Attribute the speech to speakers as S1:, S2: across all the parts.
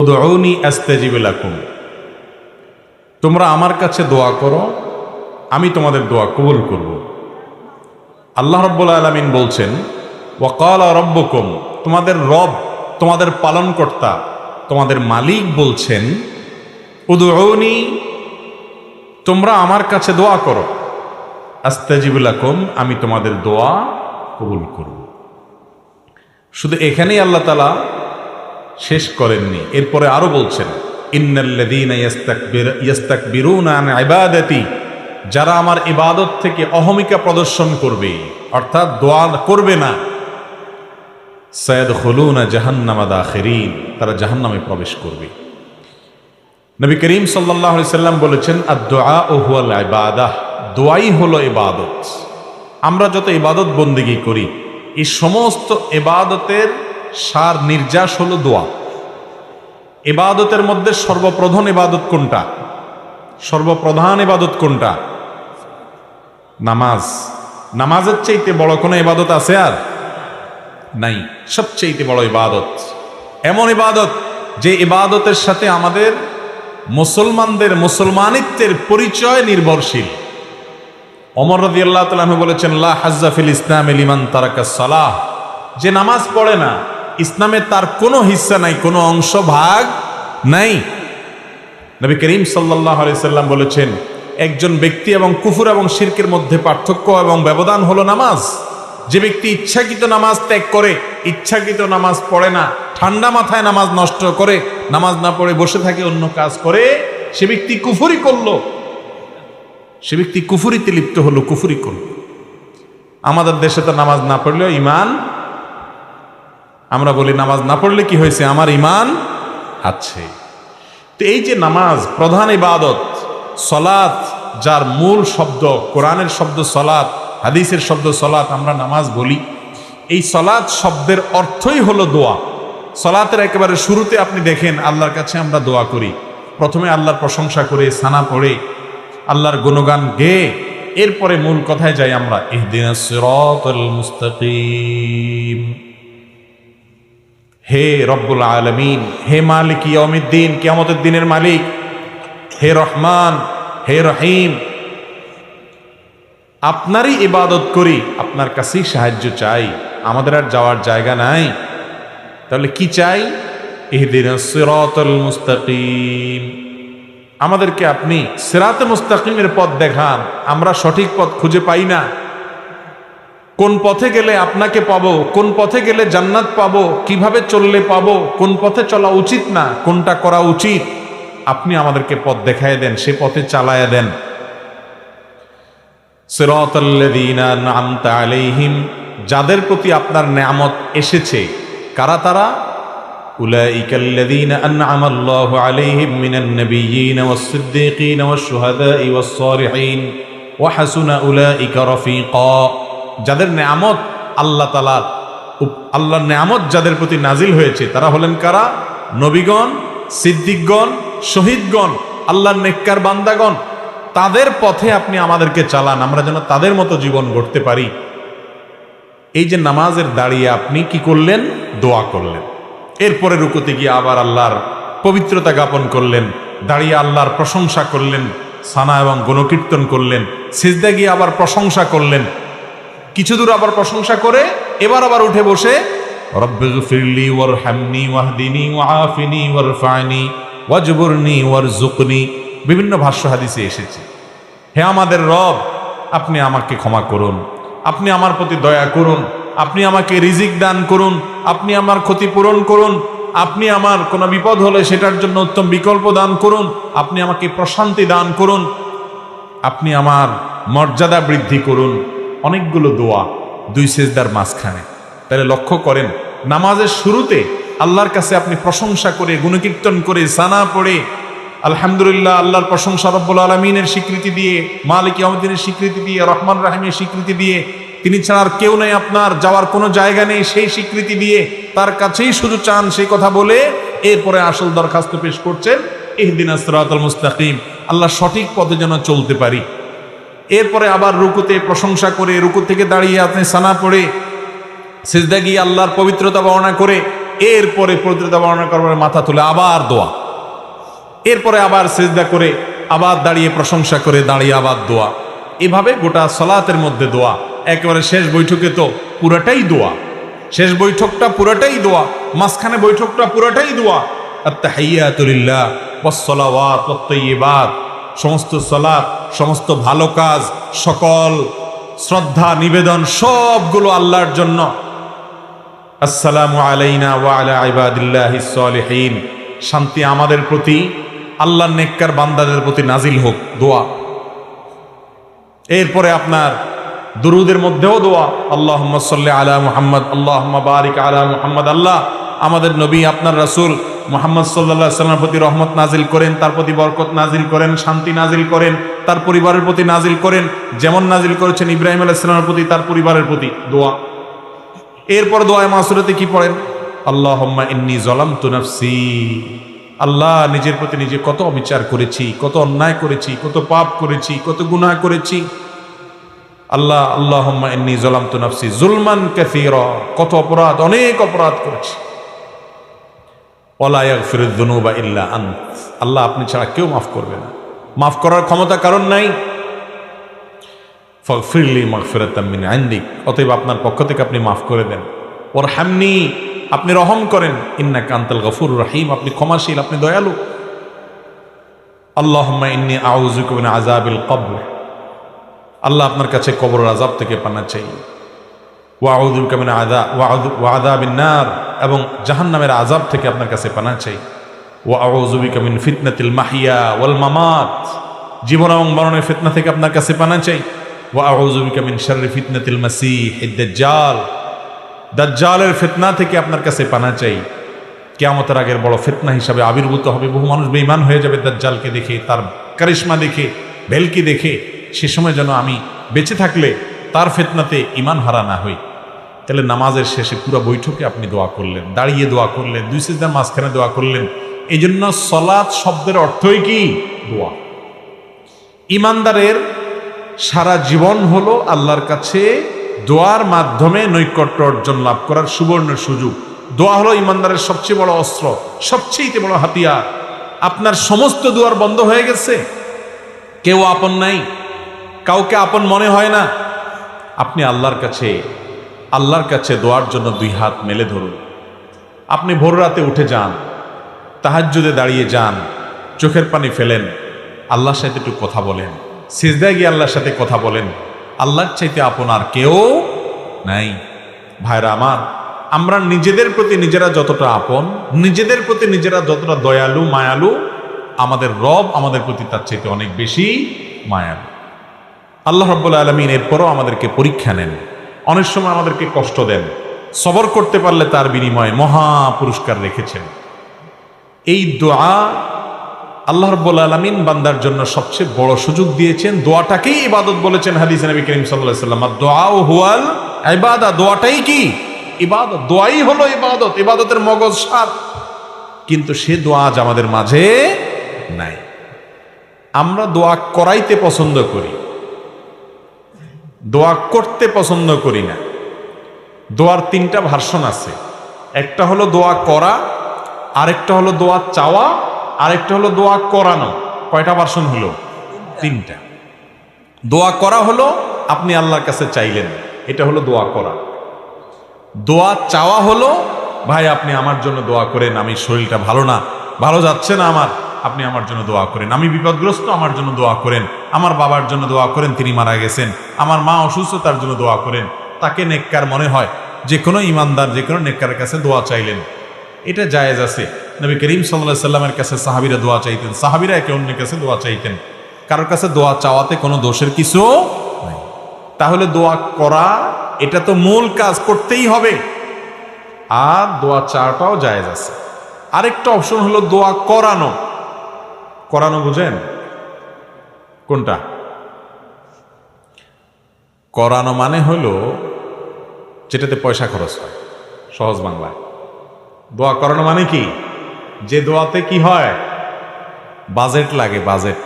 S1: উদউনি আস্তাজিব লাকুম, তোমরা আমার কাছে দোয়া করো, আমি তোমাদের দোয়া কবুল করব। আল্লাহ রাব্বুল আলামিন বলছেন, ওয়াকালা রাব্বুকুম, তোমাদের রব, তোমাদের পালনকর্তা, তোমাদের মালিক বলছেন, উদউনি, তোমরা আমার কাছে দোয়া করো, আস্তাজিব লাকুম, আমি তোমাদের দোয়া কবুল করব। শুধু এখানেই আল্লাহ তাআলা শেষ করেননি, এরপরে আরো বলছেন, ইন্নাল্লাযীনা ইস্তাকবিরুনা আন ইবাদাতি, যারা আমার ইবাদত থেকে অহমিকা প্রদর্শন করবে, অর্থাৎ দোয়া করবে না, সায়াদখুলুনা জাহান্নামা দাখিরিন, তারা জাহান্নামে প্রবেশ করবে। নবী করিম সাল্লাল্লাহু আলাইহি সাল্লাম বলেছেন, আদ-দুআউ হুয়াল ইবাদাহ, দোয়াই হলো ইবাদত। আমরা যত ইবাদত বন্দেগী করি, এই সমস্ত ইবাদতের সার নির্যাস হলো দোয়া। ইবাদতের মধ্যে সর্বপ্রধান ইবাদত কোনটা? সর্বপ্রধান ইবাদত কোনটা? নামাজ। নামাজের চাইতে বড় কোনো ইবাদত আছে আর নাই। সবচেয়ে বড় ইবাদত, এমন ইবাদত যে ইবাদতের সাথে আমাদের মুসলমানদের মুসলমানিত্বের পরিচয় নির্ভরশীল। ওমর রাদিয়াল্লাহু তাআলা আনহু বলেছেন, লা হাজ্জা ফিল ইসলামি লিমান তারাকাস সালাহ, যে নামাজ পড়ে না, ইসলামে তার কোনো হিস্সা নাই, কোনো অংশ ভাগ নাই। নবী করিম সাল্লাল্লাহু আলাইহি সাল্লাম বলেছেন, একজন ব্যক্তি এবং কুফর এবং শিরকের মধ্যে পার্থক্য এবং ব্যবধান হলো নামাজ। যে ব্যক্তি ইচ্ছাকৃত নামাজ ত্যাগ করে, ইচ্ছাকৃত নামাজ পড়ে না, ঠান্ডা মাথায় নামাজ নষ্ট করে, নামাজ না পড়ে বসে থাকে, অন্য কাজ করে, সে ব্যক্তি কুফরি করলো, সে ব্যক্তি কুফরিতে লিপ্ত হলো, কুফরি করলো। আমাদের দেশে তো নামাজ না পড়লেও ইমান, আমরা বলি নামাজ না পড়লে কি হয়েছে, আমার ইমান আছে। তো এই যে নামাজ প্রধান ইবাদত, সলাত, যার মূল শব্দ কোরআনের শব্দ সলাত, হাদিসের শব্দ সলাত, আমরা নামাজ বলি। এই সলাত শব্দের অর্থই হলো দোয়া। সলাতের একেবারে শুরুতে আপনি দেখেন আল্লাহর কাছে আমরা দোয়া করি, প্রথমে আল্লাহর প্রশংসা করে, সানা পড়ে, আল্লাহর গুণগান গেয়ে, এরপরে মূল কথায় যাই আমরা, ইহদিনাস সিরাতাল মুস্তাকিম। হে রব্বুল আলামিন, হে মালিক ইয়াউমিদ্দিন, কিয়ামতের দিনের মালিক, হে রহমান, হে রহিম, আপনারই ইবাদত করি, আপনার কাছেই সাহায্য চাই, আমাদের আর যাওয়ার জায়গা নাই। তাহলে কি চাই? ইহদিনাস সিরাতাল মুস্তাকিম, আমাদেরকে আপনি সিরাতে মুস্তাকিমের পথ দেখান। আমরা সঠিক পথ খুঁজে পাই না, কোন পথে গেলে আপনাকে পাবো, কোন পথে গেলে জান্নাত পাবো, কিভাবে চললে পাবো, কোন পথে চলা উচিত না, কোনটা করা উচিত, আপনি আমাদেরকে পথ দেখায় দেন, সে পথে চালায়া দেন। সিরাতাল্লাযীনা আন'আমতা আলাইহিম, যাদের প্রতি আপনার নেয়ামত এসেছে, কারা তারা? উলাইকাল্লাযীনা আন'আমাল্লাহু আলাইহিম মিনান নাবিয়্যিনা ওয়াস-সিদ্দীকিনা ওয়াশ-শুহাদাই ওয়াস-সালিহিন ওয়া হাসুনা উলাইকা রাফীকা, যাদের নেয়ামত আল্লাহর নেয়ামত যাদের প্রতি নাজিল হয়েছে, তারা হলেন কারা? নবীগণ, সিদ্দিকগণ, শহীদগণ, আল্লাহর নেককার বান্দাগণ। তাদের পথে আপনি আমাদেরকে চালান, আমরা যেন তাদের মতো জীবন গড়তে পারি। এই যে নামাজের দাঁড়িয়ে আপনি কি করলেন? দোয়া করলেন। এরপরে রুকুতে গিয়ে আবার আল্লাহর পবিত্রতা জ্ঞাপন করলেন, দাঁড়িয়ে আল্লাহর প্রশংসা করলেন, সানা এবং গুণকীর্তন করলেন, সিজদা গিয়ে আবার প্রশংসা করলেন, কিছু দূর আবার প্রশংসা করে এবার আবার উঠে বসে রব্বিগফিরলি ওয়ারহামনি ওয়াহদিনি ওয়াআফিনি ওয়ারফা'নি ওয়াজবুরনি ওয়ারযুকনি, বিভিন্ন ভাষ্য হাদিসে এসেছে, হে আমাদের রব, আপনি আমাকে ক্ষমা করুন, আপনি আমার প্রতি দয়া করুন, আপনি আমাকে রিজিক দান করুন, আপনি আমার ক্ষতি পূরণ করুন, আপনি আমার কোনো বিপদ হলে সেটার জন্য উত্তম বিকল্প দান করুন, আপনি আমাকে প্রশান্তি দান করুন, আপনি আমার মর্যাদা বৃদ্ধি করুন। অনেকগুলো দোয়া দুই সিজদার মাঝখানে। তাহলে লক্ষ্য করেন, নামাজের শুরুতে আল্লাহর কাছে আপনি প্রশংসা করে, গুণকীর্তন করে, সানা পড়ে, আলহামদুলিল্লাহ, আল্লাহর প্রশংসা, রব্বুল আলামিনের স্বীকৃতি দিয়ে, মালিক ইয়াউমিদ্দিনের স্বীকৃতি দিয়ে, রহমান রাহিমের স্বীকৃতি দিয়ে, তিনি ছাড়া আর কেউ নেই, আপনার যাওয়ার কোনো জায়গা নেই, সেই স্বীকৃতি দিয়ে তার কাছেই শুধু চান, সেই কথা বলে এরপরে আসল দরখাস্ত পেশ করছেন, ইহদিনাস সিরাতাল মুস্তাকিম, আল্লাহ সঠিক পথে যেন চলতে পারি। এরপরে আবার রুকুতে প্রশংসা করে, রুকু থেকে দাঁড়িয়ে আপনি সানা পড়ে, সিজদা গিয়ে আল্লাহর পবিত্রতা বর্ণনা করে, এরপরে পবিত্রতা বর্ণনা করবার মাথা তুলে আবার দোয়া, এরপরে আবার সিজদা করে আবার দাঁড়িয়ে প্রশংসা করে দাঁড়িয়ে আবার দোয়া। এভাবে গোটা সালাতের মধ্যে দোয়া। একেবারে শেষ বৈঠকে তো পুরাটাই দোয়া, শেষ বৈঠকটা পুরাটাই দোয়া, মাঝখানে বৈঠকটা পুরাটাই দোয়া। আত-তাহিয়াতু লিল্লাহ ওয়াস-সালাওয়াত ওয়াত-তাইয়্যিবাত, সমস্ত সালাত, সমস্ত ভালো কাজ, সকল শ্রদ্ধা নিবেদন সবগুলো আল্লাহর জন্য। আসসালামু আলাইনা ওয়া আলা ইবাদিল্লাহিস সালিহিন, শান্তি আমাদের প্রতি, আল্লাহর নেককার বান্দাদের প্রতি নাজিল হোক, দোয়া। এরপরে আপনার দুরুদের মধ্যেও দোয়া, আল্লাহুম্মা সাল্লি আলা মুহাম্মদ, আল্লাহুম্মা বারিক আলা মুহাম্মদ। আল্লাহ আমাদের নবী আপনার রাসূল মুহাম্মদ সাল্লাল্লাহু আলাইহি ওয়াসাল্লামের প্রতি রহমত নাজিল করেন, তার প্রতি বরকত নাজিল করেন, শান্তি নাজিল করেন, তার পরিবারের প্রতি নাজিল করেন, যেমন নাজিল করেছেন ইব্রাহিম আলাইহিস সালামের প্রতি, তার পরিবারের প্রতি, দোয়া। এরপর দোয়ায়ে মাসুরাতে কি পড়েন? আল্লাহুম্মা ইন্নী যালামতু নাফসি, আল্লাহ নিজের প্রতি নিজে কত অবিচার করেছি, কত অন্যায় করেছি, কত পাপ করেছি, কত গুনাহ করেছি। আল্লাহ আল্লাহুম্মা ইন্নী যালামতু নাফসি যুলমান কাসীরা, কত অপরাধ, অনেক অপরাধ করেছি। ওয়ালা ইয়াগফিরুয যুনুবা ইল্লা আনত, আল্লাহ আপনি ছাড়া কেউ মাফ করবে না, মাফ করার ক্ষমতা কারণ নাই। ফাগফিরলি মাগফিরাতাম মিন ইনদিক, অতএব আপনার পক্ষ থেকে আপনি মাফ করে দেন। ওয়ারহামনি, আপনি রহম করেন। ইন্নাকা আনতাল গফুরুর রহিম, আপনি ক্ষমাশীল, আপনি দয়ালু। আল্লাহুম্মা ইন্নী আউযুকা মিন আযাবিল কবর, আল্লাহ আপনার কাছে কবরের আযাব থেকে পানা চাই। ওয়া আউযু বিকা মিন আযাবিন নার, এবং জাহান্নামের আযাব থেকে আপনার কাছে পানা চাই। ওয়া আউযু বিকা মিন ফিতনাতিল মাহইয়া ওয়াল মামাত, জীবন এবং মরণের ফিতনা থেকে আপনার কাছে পানা চাই। ওয়া আউযু বিকা মিন শাররি ফিতনাতিল মাসীহিদ দাজ্জাল, দাজ্জালের ফিতনা থেকে আপনার কাছে পানা চাই। কিয়ামতের আগের বড় ফিতনা হিসাবে আবির্ভূত হবে, বহু মানুষ বেঈমান হয়ে যাবে দাজ্জালকে দেখে, তার কারিশমা দেখে, ভেলকি দেখে। সে সময় যেন আমি বেঁচে থাকলে তার ফিতনাতে ঈমান হারা না হই। তাহলে নামাজের শেষে পুরো বৈঠকে আপনি দোয়া করলেন, দাঁড়িয়ে দোয়া করলেন, দুই সিজদার মাঝখানে দোয়া করলেন। এই জন্য সালাত শব্দের অর্থই কি? দোয়া। ঈমানদারের সারা জীবন হলো আল্লাহর কাছে দোয়ার মাধ্যমে নৈকট্য অর্জন লাভ করার সুবর্ণ সুযোগ। দোয়া হলো ঈমানদারের সবচেয়ে বড় অস্ত্র, সবচেয়ে বড় হাতিয়ার। আপনার সমস্ত দুয়ার বন্ধ হয়ে গেছে, কেউ আপন নাই, কাউকে আপন মনে হয় না, আপনি আল্লাহর কাছে দোয়ার জন্য দুই হাত মেলে ধরুন। আপনি ভোর রাতে উঠে যান, তাহাজ্জুদে দাঁড়িয়ে যান, চোখের পানি ফেলেন, আল্লাহর সাথে একটু কথা বলেন, সিজদায় গিয়ে আল্লাহর সাথে কথা বলেন। আল্লাহর চাইতে আপন আর কেউ নাই। ভাইরা আমার, আমরা নিজেদের প্রতি নিজেরা যতটা আপন, নিজেদের প্রতি নিজেরা যতটা দয়ালু মায়ালু, আমাদের রব আমাদের প্রতি তার চাইতে অনেক বেশি মায়ালু। আল্লাহ রাব্বুল আলামিন এরপরও আমাদেরকে পরীক্ষা নেন, অনেক সময় আমাদেরকে কষ্ট দেন। সবর করতে পারলে তার বিনিময়ে মহা পুরস্কার রেখেছেন। এই দোয়া আল্লাহ রাব্বুল আলামিন বান্দার জন্য সবচেয়ে বড় সুযোগ দিয়েছেন। দোয়াটাকেই ইবাদত বলেছেন হাদিসে নবী করিম সাল্লাল্লাহু আলাইহি ওয়াসাল্লাম, আদ-দুআউ হুয়াল ইবাদা, দোয়াটাই কি? ইবাদত। দোয়াই হলো ইবাদত, ইবাদতের মগজ সার। কিন্তু সে দোয়া আজ আমাদের মাঝে নাই। আমরা দোয়া করাইতে পছন্দ করি, দোয়া করতে পছন্দ করি না। দোয়ার তিনটা ভার্সন আছে, একটা হলো দোয়া করা, আরেকটা হলো দোয়া চাওয়া, আরেকটা হলো দোয়া করানো। কয়টা ভার্সন হলো? তিনটা। দোয়া করা হলো আপনি আল্লাহর কাছে চাইলেন, এটা হলো দোয়া করা। দোয়া চাওয়া হলো, ভাই আপনি আমার জন্য দোয়া করেন, আমি শরীরটা ভালো না, ভালো যাচ্ছে না আমার, আপনি আমার জন্য দোয়া করেন। আমি বিপদগ্রস্ত, আমার জন্য দোয়া করেন। আমার বাবার জন্য দোয়া করেন, তিনি মারা গেছেন। আমার মা অসুস্থ, তার জন্য দোয়া করেন। তাকে নেককার মনে হয়, যে কোনো ইমানদার যে কোনো নেককারের কাছে দোয়া চাইলেন, এটা জায়েজ আছে। নবী করিম সাল্লাল্লাহু আলাইহি সাল্লামের কাছে সাহাবীরা দোয়া চাইতেন, সাহাবীরা একে অন্যের কাছে দোয়া চাইতেন। কারোর কাছে দোয়া চাওয়াতে কোনো দোষের কিছু নাই। তাহলে দোয়া করা এটা তো মূল কাজ, করতেই হবে। আর দোয়া চাওয়াটাও জায়েজ আছে। আরেকটা অপশন হলো দোয়া করানো। করানো বুঝেন কোনটা? করানো মানে হলো যেটাতে পয়সা খরচ হয়, সহজ বাংলায়। দোয়া করানো মানে কি? যে দোয়াতে কি হয়? বাজেট লাগে, বাজেট।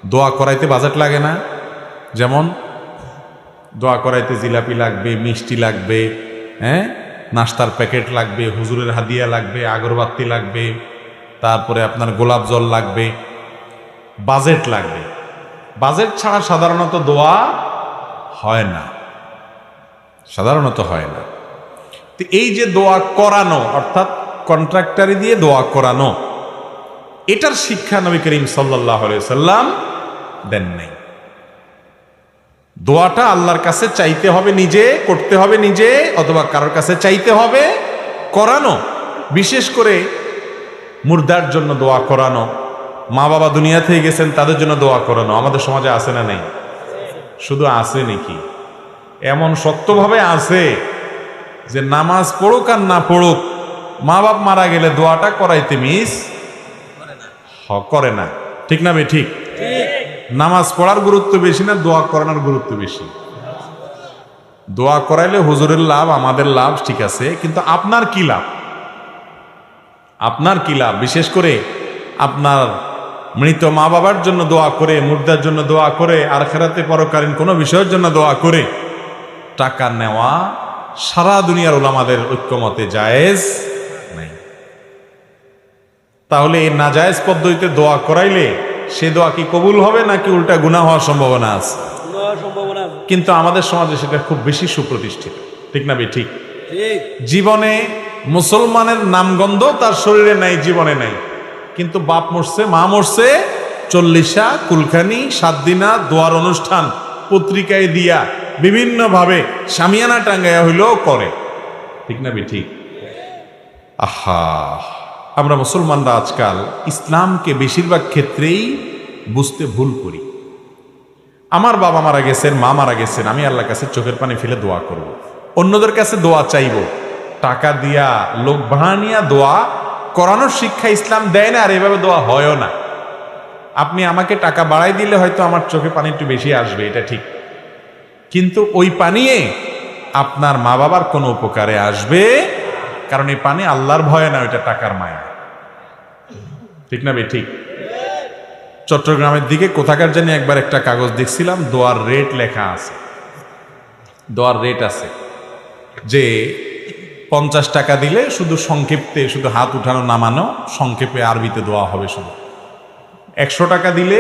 S1: দোয়া করাইতে বাজেট লাগে না? যেমন দোয়া করাইতে জিলাপি লাগবে, মিষ্টি লাগবে, হ্যাঁ, নাস্তার প্যাকেট লাগবে, হুজুরের হাদিয়া লাগবে, আগরবাতি লাগবে, তারপরে আপনার গোলাপ জল লাগবে, বাজেট লাগবে। বাজেট ছাড়া সাধারণত দোয়া হয় না, সাধারণত হয় না। তো এই যে দোয়া করানো, অর্থাৎ কন্ট্রাক্টারি দিয়ে দোয়া করানো, এটার শিক্ষা নবী করিম সাল্লাল্লাহু আলাইহি সাল্লাম দেন নাই। দোয়াটা আল্লাহর কাছে চাইতে হবে নিজে, করতে হবে নিজে, অথবা কারোর কাছে চাইতে হবে, করানো। বিশেষ করে মুর্দার জন্য দোয়া করানো, মা বাবা দুনিয়া থেকে গেছেন তাদের জন্য দোয়া করানো আমাদের সমাজে আছে না নেই? শুধু আছে নাকি? এমন শক্তভাবে আছে যে নামাজ পড়ুক আর না পড়ুক, মা বাপ মারা গেলে দোয়াটা করাইতে মিস করে না। ঠিক না? ঠিক। নামাজ পড়ার গুরুত্ব বেশি না দোয়া করানোর গুরুত্ব বেশি? দোয়া করাইলে হুজুরের লাভ, আমাদের লাভ, ঠিক আছে, কিন্তু আপনার কি লাভ? আপনার কি লাভ? বিশেষ করে আপনার মৃত মা বাবার জন্য দোয়া করে, মুর্দার জন্য দোয়া করে, আর আখিরাতে পরকালীন কোনো বিষয়ের জন্য দোয়া করে টাকা নেওয়া সারা দুনিয়ার উলামাদের ঐক্যমতে জায়েজ নাই। তাহলে এই নাজায়েজ পদ্ধতিতে দোয়া করাইলে সে দোয়া কি কবুল হবে নাকি উল্টা গুনাহ হওয়ার সম্ভাবনা আছে? কিন্তু আমাদের সমাজে সেটা খুব বেশি সুপ্রতিষ্ঠিত। ঠিক না? ঠিক। জীবনে মুসলমানের নামগন্ধ তার শরীরে নাই, জীবনে নাই, কিন্তু বাপ মরছে, মা মরছে, 40 কুলখানি, 7 দিনা দোয়ার অনুষ্ঠান পত্রিকায় দিয়া বিভিন্ন ভাবে শামিয়ানা টাঙ্গাইয়া হইলেও করে। ঠিক না? ঠিক। আহা, আমরা মুসলমানরা আজকাল ইসলামকে বেশিরভাগ ক্ষেত্রেই বুঝতে ভুল করি। আমার বাবা মারা গেছেন, মা মারা গেছেন, আমি আল্লাহর কাছে চোখের পানি ফেলে দোয়া করব, অন্যদের কাছে দোয়া চাইব, টাকা দিয়া, লোক ভাড়া নিয়া দোয়া করানোর শিক্ষা ইসলাম দেয় না, আর এভাবে দোয়া হয়ও না। আপনি আমাকে টাকা বাড়াই দিলে হয়তো আমার চোখে পানি একটু বেশি আসবে, এটা ঠিক, কিন্তু ওই পানিয়ে আপনার মা বাবার কোনো উপকারে আসবে, কারণ এই পানি আল্লাহর ভয়ে না, ওইটা টাকার মায়া। ঠিক না? ঠিক। চট্টগ্রামের দিকে কোথাকার জানি একবার একটা কাগজ দেখছিলাম, দোয়ার রেট লেখা আছে, দোয়ার রেট আছে যে 50 টাকা দিলে শুধু সংক্ষেপে, শুধু হাত উঠানো নামানো, সংক্ষেপে আরবিতে দোয়া হবে শুধু। 100 টাকা দিলে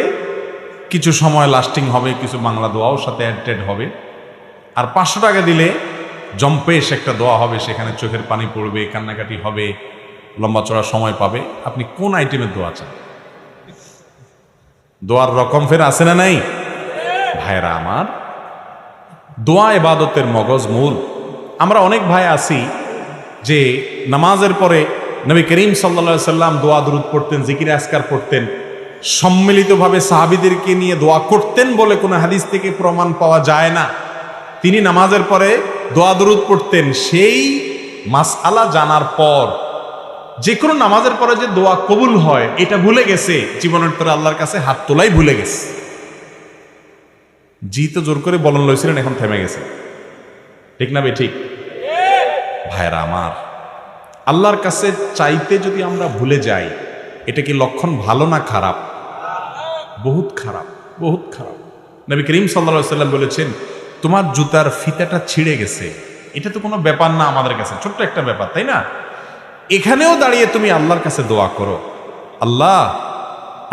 S1: কিছু সময় লাস্টিং হবে, কিছু বাংলা দোয়াও সাথে অ্যাডেড হবে। আর 500 টাকা দিলে জম্পেশ একটা দোয়া হবে, সেখানে চোখের পানি পড়বে, কান্নাকাটি হবে, লম্বা চড়া সময় পাবে। আপনি কোন আইটেমের দোয়া চান? দোয়ার রকম ফের আছে না নাই? ভাইরা আমার, দোয়া ইবাদতের মগজ মূল। আমরা অনেক ভাই আছি যে নামাজের পরে নবী করিম সাল্লাল্লাহু আলাইহি সাল্লাম দোয়া দুরূদ পড়তেন, জিকির আজকার পড়তেন, সম্মিলিতভাবে সাহাবীদেরকে নিয়ে দোয়া করতেন বলে কোনো হাদিস থেকে প্রমাণ পাওয়া যায় না। তিনি নামাজের পরে দোয়া দুরূদ পড়তেন। সেই মাসআলা জানার পর যে কোনো নামাজের পরে যে দোয়া কবুল হয় এটা ভুলে গেছে, জীবনের পরে আল্লাহর কাছে হাত তোলাই ভুলে গেছে। জি তো জোর করে বলন লইছিলেন, এখন থেমে গেছে। ঠিক না? ঠিক। ভাইরা আমার, আল্লাহর কাছে চাইতে যদি আমরা ভুলে যাই, এটা কি লক্ষণ ভালো না খারাপ? বহুত খারাপ, বহুত খারাপ। নবী করিম সাল্লাল্লাহু আলাইহি সাল্লাম বলেছেন, তোমার জুতার ফিতাটা ছিঁড়ে গেছে, এটা তো কোনো ব্যাপার না আমাদের কাছে, ছোট্ট একটা ব্যাপার, তাই না? এখানেও দাঁড়িয়ে তুমি আল্লাহর কাছে দোয়া করো, আল্লাহ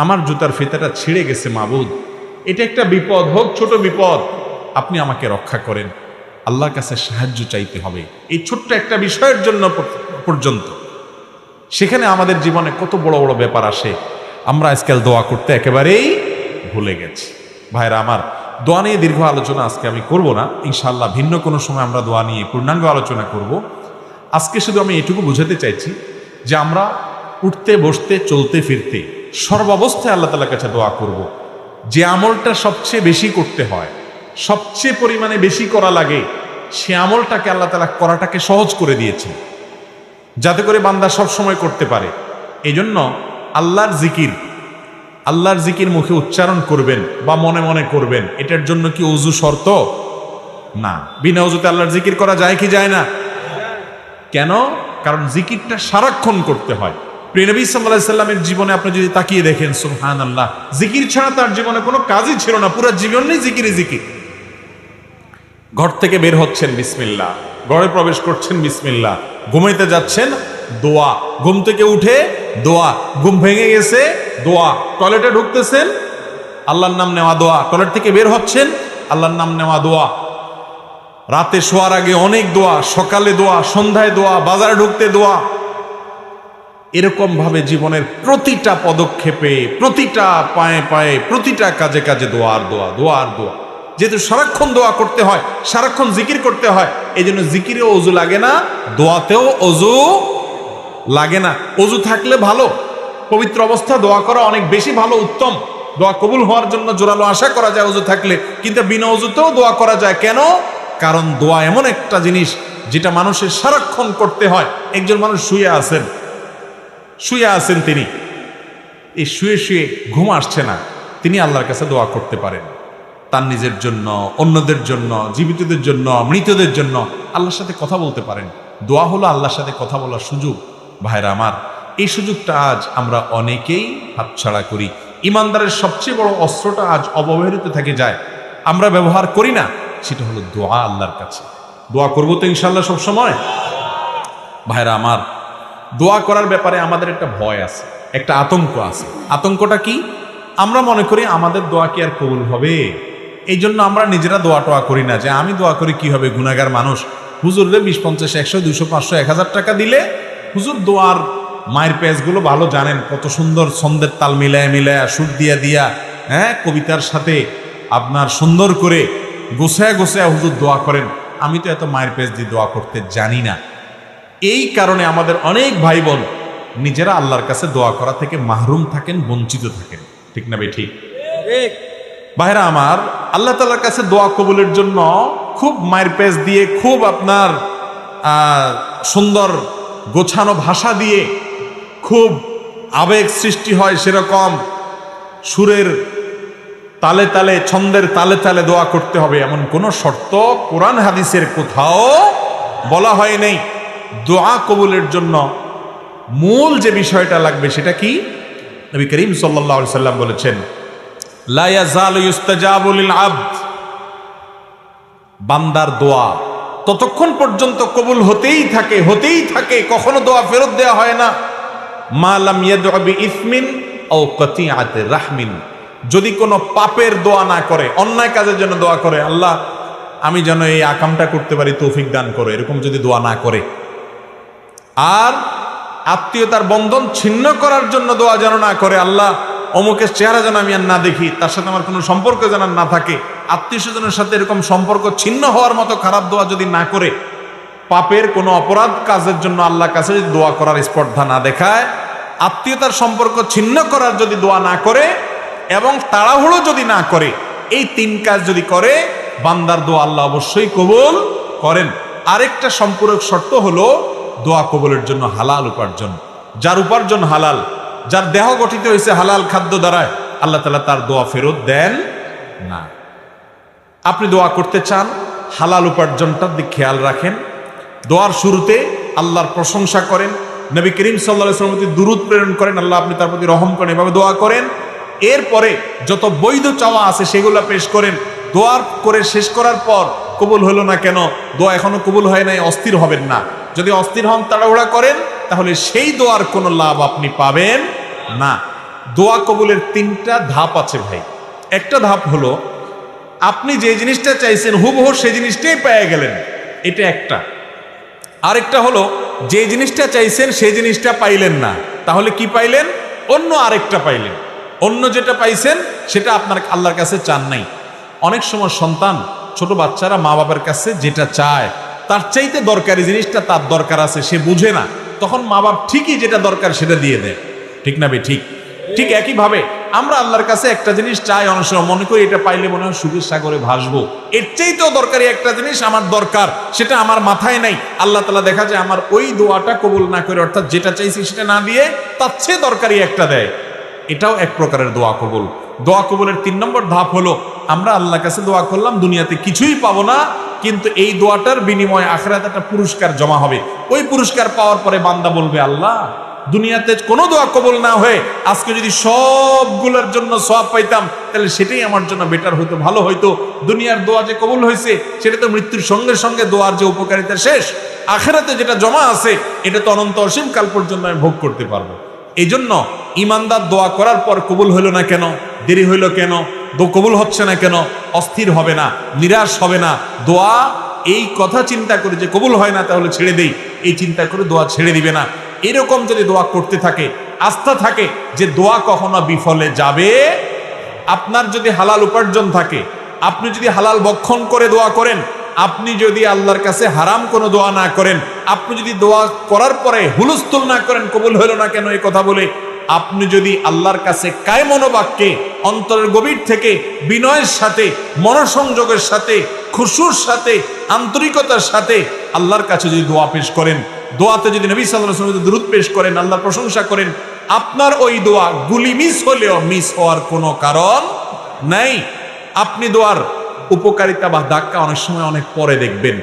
S1: আমার জুতার ফিতাটা ছিঁড়ে গেছে মাবুদ, এটা একটা বিপদ, হোক ছোট বিপদ, আপনি আমাকে রক্ষা করেন। আল্লাহর কাছে সাহায্য চাইতে হবে এই ছোট্ট একটা বিষয়ের জন্য পর্যন্ত। সেখানে আমাদের জীবনে কত বড় বড় ব্যাপার আসে, আমরা আজকাল দোয়া করতে একেবারেই ভুলে গেছি। ভাইরা আমার, দোয়া নিয়ে দীর্ঘ আলোচনা আজকে আমি করব না, ইনশাআল্লাহ ভিন্ন কোনো সময় আমরা দোয়া নিয়ে পূর্ণাঙ্গ আলোচনা করব। আজকে শুধু আমি এটুকু বোঝাতে চাইছি যে আমরা উঠতে বসতে চলতে ফিরতে সর্বাবস্থায় আল্লাহ তাআলার কাছে দোয়া করব। যে আমলটা সবচেয়ে বেশি করতে হয়, সবচেয়ে পরিমাণে বেশি করা লাগে, সে আমলটাকে আল্লাহ তাআলা করাটাকে সহজ করে দিয়েছে, যাতে করে বান্দা সব সময় করতে পারে। এই জন্য আল্লাহর জিকির মুখে উচ্চারণ করবেন বা মনে মনে করবেন, এটার জন্য কি ওযু শর্ত? না। বিনা ওযুতে আল্লাহর জিকির করা যায় কি যায় না? কেন? কারণ জিকিরটা সারাক্ষণ করতে হয়। প্রিয় নবী সাল্লাল্লাহু আলাইহি সাল্লামের জীবনে আপনি যদি তাকিয়ে দেখেন, সুবহানাল্লাহ, জিকির ছাড়া তার জীবনে কোনো কাজই ছিল না, পুরো জীবনই জিকিরই জিকির। ঘর থেকে বের হচ্ছেন বিসমিল্লাহ, ঘরে প্রবেশ করছেন বিসমিল্লাহ, ঘুমাইতে যাচ্ছেন দোয়া, ঘুম থেকে উঠে দোয়া, ঘুম ভেঙে গেছে দোয়া, টয়লেটে ঢুকতেছেন আল্লাহর নাম নেওয়া দোয়া, টয়লেট থেকে বের হচ্ছেন আল্লাহর নাম নেওয়া দোয়া, রাতে শোয়ার আগে অনেক দোয়া, সকালে দোয়া, সন্ধ্যায় দোয়া, বাজারে ঢুকতে দোয়া। এরকম ভাবে জীবনের প্রতিটা পদক্ষেপে, প্রতিটা পায়ে পায়ে, প্রতিটা কাজে কাজে দোয়া আর দোয়া, দোয়া আর দোয়া। যেহেতু সারাক্ষণ দোয়া করতে হয়, সারাক্ষণ জিকির করতে হয়, এই জন্য জিকিরেও অজু লাগে না, দোয়াতেও অজু লাগে না। অজু থাকলে ভালো, পবিত্র অবস্থা দোয়া করা অনেক বেশি ভালো, উত্তম। দোয়া কবুল হওয়ার জন্য জোরালো আশা করা যায় অজু থাকলে, কিন্তু বিনা অজুতেও দোয়া করা যায়। কেন? কারণ দোয়া এমন একটা জিনিস যেটা মানুষের সারাক্ষণ করতে হয়। একজন মানুষ শুয়ে আছেন, তিনি এই শুয়ে শুয়ে ঘুম আসছে না, তিনি আল্লাহর কাছে দোয়া করতে পারেন, তার নিজের জন্য, অন্যদের জন্য, জীবিতদের জন্য, মৃতদের জন্য আল্লাহর সাথে কথা বলতে পারেন। দোয়া হলো আল্লাহর সাথে কথা বলার সুযোগ। ভাইরা আমার, এই সুযোগটা আজ আমরা অনেকেই হাতছাড়া করি। ইমানদারের সবচেয়ে বড় অস্ত্রটা আজ অবহেলিত থেকে যায়, আমরা ব্যবহার করি না, সেটা হলো দোয়া। আল্লাহর কাছে দোয়া করবো তো ইনশাল্লাহ সব সময়। ভাইরা আমার, দোয়া করার ব্যাপারে আমাদের একটা ভয় আছে, একটা আতঙ্ক আছে। আতঙ্কটা কি? আমরা মনে করি আমাদের দোয়া কি আর কবুল হবে, এই জন্য আমরা নিজেরা দোয়া টোয়া করি না, যে আমি দোয়া করি কি হবে, গুনাহগার মানুষ, হুজুররে 20, 50, 100, 200, 500, 1000 টাকা দিলে হুজুর দোয়ার মায়ের পেজগুলো ভালো জানেন, কত সুন্দর ছন্দের তাল মিলায় মিলায়, সুর দিয়া দিয়া, হ্যাঁ, কবিতার সাথে আপনার সুন্দর করে গোছায় গোছায় হুজুর দোয়া করেন। আমি তো এত মায়ের পেজ দিয়ে দোয়া করতে জানি না। এই কারণে আমাদের অনেক ভাই বোন নিজেরা আল্লাহর কাছে দোয়া করা থেকে মাহরুম থাকেন, বঞ্চিত থাকেন। ঠিক না বে ঠিক? ভাইরা আমার, আল্লাহ তাআলার কাছে দোয়া কবুলের জন্য খুব মায়ের পেজ দিয়ে, খুব আপনার সুন্দর গোছানো ভাষা দিয়ে, খুব আবেগ সৃষ্টি হয় সেরকম সুরের তালে তালে, ছন্দের তালে তালে দোয়া করতে হবে, এমন কোন শর্ত কোরআন হাদিসের কোথাও বলা হয় নাই। দোয়া কবুলের জন্য মূল যে বিষয়টা লাগবে সেটা কি? নবী করিম সাল্লাল্লাহু আলাইহি সাল্লাম বলেছেন, লা ইয়াজালু ইস্তাজাবু লিল আবদ, বান্দার দোয়া ততক্ষণ পর্যন্ত কবুল হতেই থাকে, কখনো দোয়া ফেরত দেওয়া হয় না। মা লাম ইয়াদউ বিইসমিন আও কাতিআতি রাহমিন, যদি কোনো পাপের দোয়া না করে, অন্যায় কাজের জন্য দোয়া করে, আল্লাহ আমি যেন এই আকামটা করতে পারি তৌফিক দান করো, এরকম যদি দোয়া না করে, আর আত্মীয়তার বন্ধন ছিন্ন করার জন্য দোয়া যেন না করে, আল্লাহ অমুকের চেহারা যেন আমি আর না দেখি, তার সাথে আমার কোনো সম্পর্ক যেন না থাকে, আত্মীয় স্বজনের সাথে এরকম সম্পর্ক ছিন্ন হওয়ার মতো খারাপ দোয়া যদি না করে, পাপের কোনো অপরাধ কাজের জন্য আল্লাহর কাছে যদি দোয়া করার স্পর্ধা না দেখায়, আত্মীয়তার সম্পর্ক ছিন্ন করার যদি দোয়া না করে, এবং তাড়াহুড়ো যদি না করে, এই 3 কাজ যদি করে, বান্দার দোয়া আল্লাহ অবশ্যই কবুল করেন। আরেকটা সম্পূরক শর্ত হলো দোয়া কবুলের জন্য হালাল উপার্জন। যার উপার্জন হালাল, যার দেহ গঠিত হয়েছে হালাল খাদ্য দ্বারায়, আল্লাহ তাআলা তার দোয়া ফেরত দেন না। আপনি দোয়া করতে চান, হালাল উপার্জনটার দিকে খেয়াল রাখেন। দোয়ার শুরুতে আল্লাহর প্রশংসা করেন, নবী করিম সাল্লাল্লাহু আলাইহি ওয়াসাল্লামের প্রতি দুরূদ প্রেরণ করেন, আল্লাহ আপনি তার প্রতি রহম করেন, এভাবে দোয়া করেন। এরপরে যত বৈধ চাওয়া আছে সেগুলো পেশ করেন। দোয়ার করে শেষ করার পর কবুল হলো না কেন, দোয়া এখনো কবুল হয় নাই, অস্থির হবেন না। যদি অস্থির হন, তাড়াহুড়া করেন, তাহলে সেই দোয়ার কোনো লাভ আপনি পাবেন না। দোয়া কবুলের 3টা ধাপ আছে ভাই। একটা ধাপ হলো আপনি যে জিনিসটা চাইছেন হুবহু সেই জিনিসটাই পেয়ে গেলেন, এটা একটা। আরেকটা হলো যে জিনিসটা চাইছেন সেই জিনিসটা পাইলেন না, তাহলে কি পাইলেন? অন্য আরেকটা পাইলেন। অন্য যেটা পাইছেন সেটা আপনার আল্লাহর কাছে চান নাই। অনেক সময় সন্তান, ছোট বাচ্চারা মা বাবার কাছে যেটা চায় তার চাইতে দরকারি জিনিসটা তার দরকার আছে, সে বুঝে না, তখন মা বাপ ঠিকই যেটা দরকার সেটা দিয়ে দেয়। ঠিক না বে ঠিক? ঠিক একইভাবে আমরা আল্লাহর কাছে একটা জিনিস চাই, অনেক সময় মনে করি এটা পাইলে মনে হয় সুখের সাগরে ভাসবো, এর চাইতেও দরকারি একটা জিনিস আমার দরকার, সেটা আমার মাথায় নাই। আল্লাহ তাআলা দেখা যায় আমার ওই দোয়াটা কবুল না করে, অর্থাৎ যেটা চাইছি সেটা না দিয়ে তার চেয়ে দরকারি একটা দেয়। এটাও এক প্রকারের দোয়া কবুল। দোয়া কবুলের 3 নম্বর ধাপ হলো আমরা আল্লাহর কাছে দোয়া করলাম, দুনিয়াতে কিছুই পাবো না, কিন্তু এই দোয়াটার বিনিময়ে আখিরাতে একটা পুরস্কার জমা হবে। ওই পুরস্কার পাওয়ার পরে বান্দা বলবে, আল্লাহ দুনিয়াতে কোনো দোয়া কবুল না হয়ে আজকে যদি সবগুলোর জন্য সওয়াব পাইতাম তাহলে সেটাই আমার জন্য বেটার হইতো, ভালো হইতো। দুনিয়ার দোয়া যে কবুল হয়েছে সেটা তো মৃত্যুর সঙ্গে সঙ্গে দোয়ার যে উপকারিতা শেষ, আখিরাতে যেটা জমা আছে এটা তো অনন্ত অসীম কাল পর্যন্ত আমি ভোগ করতে পারবো। এই জন্য ইমানদার দোয়া করার পর কবুল হইল না কেন, দেরি হইল কেন, কবুল হচ্ছে না কেন, অস্থির হবে না, নিরাশ হবে না। দোয়া এই কথা চিন্তা করে যে কবুল হয় না তাহলে ছেড়ে দেই, এই চিন্তা করে দোয়া ছেড়ে দিবে না। এরকম যদি দোয়া করতে থাকে, আস্থা থাকে যে দোয়া কখনো বিফলে যাবে। আপনার যদি হালাল উপার্জন থাকে, আপনি যদি হালাল ভক্ষণ করে দোয়া করেন, আপনি যদি আল্লাহর কাছে হারাম কোনো দোয়া না করেন, আপনি যদি দোয়া করার পরে হুলস্থুল না করেন কবুল হলো না কেন এই কথা বলে, আপনি যদি আল্লাহর কাছে কায় মনোবাক্যে অন্তরের গভীর থেকে বিনয়ের সাথে, মনোসংযোগের সাথে, খুশুর সাথে, আন্তরিকতার সাথে আল্লাহর কাছে যদি দোয়া পেশ করেন, দোয়াতে যদি নবী সাল্লাল্লাহু আলাইহি ওয়াসাল্লাম দুরূদ পেশ করেন, আল্লাহর প্রশংসা করেন, আপনার ওই দোয়া গুলি মিস হলেও মিস হওয়ার কোনো কারণ নাই। আপনি দোয়ার উপকারিতা বা ধাক্কা অনেক সময় অনেক পরে দেখবেন,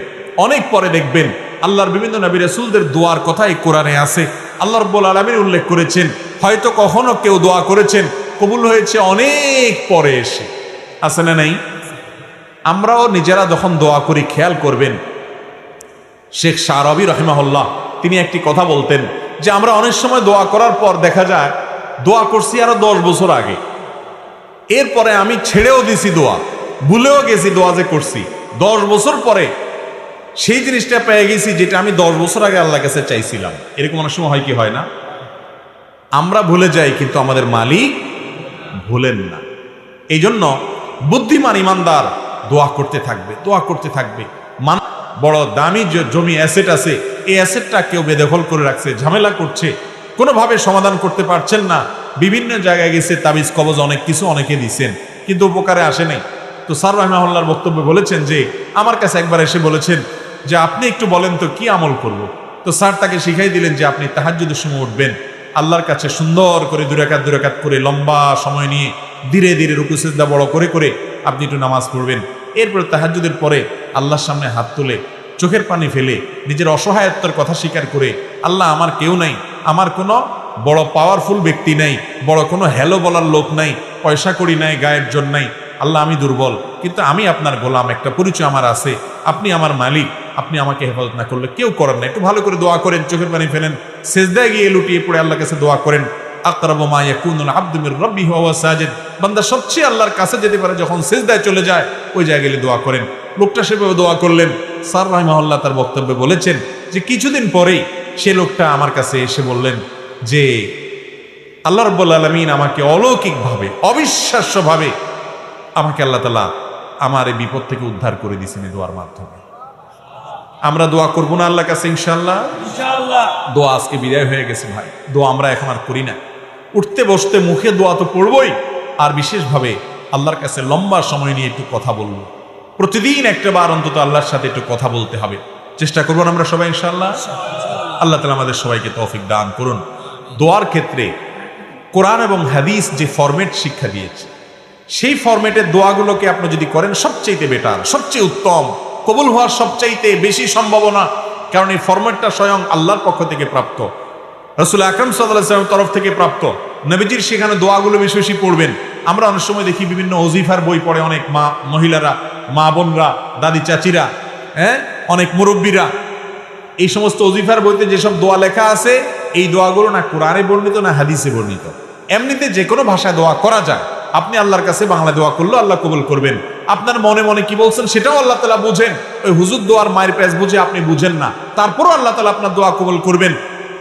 S1: অনেক পরে দেখবেন। আল্লাহর বিভিন্ন নবী রাসূলদের দোয়ার কথাই কোরআনে আছে। আল্লাহ রাব্বুল আলামিন উল্লেখ করেছেন, হয়তো কখনো কেউ দোয়া করেছেন কবুল হয়েছে অনেক পরে এসে, আছে না নাই? আমরাও নিজেরা যখন দোয়া করি খেয়াল করবেন, শেখ শাহরবি রাহিমাহুল্লাহ তিনি একটি কথা বলতেন যে আমরা অনেক সময় দোয়া করার পর দেখা যায় দোয়া করছি আরো 10 বছর আগে, এরপরে আমি ছেড়েও দিছি দোয়া, ভুলেও গেছি দোয়া যে করছি, 10 বছর পরে সেই জিনিসটা পেয়ে গেছি যেটা আমি 10 বছর আগে আল্লাহর কাছে চাইছিলাম। এরকম অনেক সময় হয় কি হয় না? আমরা ভুলে যাই কিন্তু আমাদের মালিক ভুলেন না। এই জন্য বুদ্ধিমান ইমানদার দোয়া করতে থাকবে, দোয়া করতে থাকবে। বড় দামি জমি অ্যাসেট আছে, এই অ্যাসেটটা কেউ বেদখল করে রাখছে, ঝামেলা করছে, কোনোভাবে সমাধান করতে পারছেন না, বিভিন্ন জায়গায় গেছে, তাবিজ কবজ অনেক কিছু অনেকে দিচ্ছেন কিন্তু উপকারে আসে নাই। তো স্যার রাহিমাহুল্লাহর বক্তব্যে বলেছেন যে আমার কাছে একবার এসে বলেছেন যে আপনি একটু বলেন তো কি আমল করব। তো স্যার তাকে শিখাই দিলেন যে আপনি তাহাজ্জুদের সময় উঠবেন, আল্লাহর কাছে সুন্দর করে 2 রাকাত করে লম্বা সময় নিয়ে ধীরে ধীরে রুকু সিজদা বড় করে করে আপনি একটু নামাজ পড়বেন। এরপরে তাহাজ্জুদের পরে আল্লাহর সামনে হাত তুলে চোখের পানি ফেলে নিজের অসহায়ত্বের কথা স্বীকার করে, আল্লাহ আমার কেউ নাই, আমার কোনো বড় পাওয়ারফুল ব্যক্তি নাই, বড় কোনো হ্যালো বলার লোক নাই, পয়সা করি নাই, গায়ের জোর নাই, আল্লাহ আমি দুর্বল, কিন্তু আমি আপনার গোলাম, একটা পরিচয় আমার আছে, আপনি আমার মালিক, আপনি আমাকে হেফাজত না করলে কেউ করেন না। একটু ভালো করে দোয়া করেন, চোখের পানি ফেলেন, সিজদায় গিয়ে লুটিয়ে পড়ে আল্লাহর কাছে দোয়া করেন। আকরাবু মা ইয়াকুনুল আবদু মির রাব্বিহি ওয়া সাজিদ, বান্দা সবচেয়ে আল্লাহর কাছে যেতে পারে যখন সিজদায় চলে যায়, ওই জায়গায় গেলে দোয়া করেন। লোকটা সেভাবে দোয়া করলেন। স্যার রাহিমাহুল্লাহ তার বক্তব্যে বলেছেন যে কিছুদিন পরেই সে লোকটা আমার কাছে এসে বললেন যে আল্লাহ রাব্বুল আলামিন আমাকে অলৌকিকভাবে, অবিশ্বাস্যভাবে আমাকে আল্লাহ তাআলা আমার এই বিপদ থেকে উদ্ধার করে দিয়েছেন এই দোয়ার মাধ্যমে। আমরা দোয়া করবো না আল্লাহর কাছে ইনশাআল্লাহ? ইনশাআল্লাহ। দোয়া আজকে বিদায় হয়ে গেছে ভাই, দোয়া আমরা এখন আর করি না। উঠতে বসতে মুখে দোয়া তো পড়বই, আর বিশেষভাবে আল্লাহর কাছে লম্বা সময় নিয়ে একটু কথা বলবো। প্রতিদিন একটা বার অন্তত আল্লাহর সাথে একটু কথা বলতে হবে, চেষ্টা করবো আমরা সবাই ইনশাআল্লাহ। আল্লাহ তাআলা আমাদের সবাইকে তৌফিক দান করুন। দোয়ার ক্ষেত্রে কোরআন এবং হাদিস যে ফরম্যাট শিক্ষা দিয়েছে, সেই ফরম্যাটের দোয়াগুলোকে আপনি যদি করেন সবচেয়ে বেটার, সবচেয়ে উত্তম, কবুল হওয়ার সবচাইতে বেশি সম্ভাবনা, কারণ এই ফরম্যাটটা স্বয়ং আল্লাহর পক্ষ থেকে প্রাপ্ত, রাসূল আকরাম সাল্লাল্লাহু আলাইহি ওয়াসাল্লামের তরফ থেকে প্রাপ্ত। নবীজির সেখানে দোয়াগুলো বেশি বেশি পড়বেন। আমরা অনেক সময় দেখি বিভিন্ন ওজিফার বই পড়ে অনেক মহিলারা, মা বোনরা, দাদি চাচিরা, অনেক মুরব্বীরা, এই সমস্ত ওজিফার বইতে যেসব দোয়া লেখা আছে, এই দোয়াগুলো না কোরআনে বর্ণিত না হাদিসে বর্ণিত। এমনিতে যে কোনো ভাষায় দোয়া করা যায়, আপনি আল্লাহর কাছে বাংলা দোয়া করলেও আল্লাহ কবুল করবেন। আপনার মনে মনে কি বলছেন সেটাও আল্লাহ তাআলা বুঝেন, ওই হুজুর দোয়ার মায়ের প্যাচ বুঝে আপনি বুঝেন না, তারপরও আল্লাহ তাআলা আপনার দোয়া কবুল করবেন।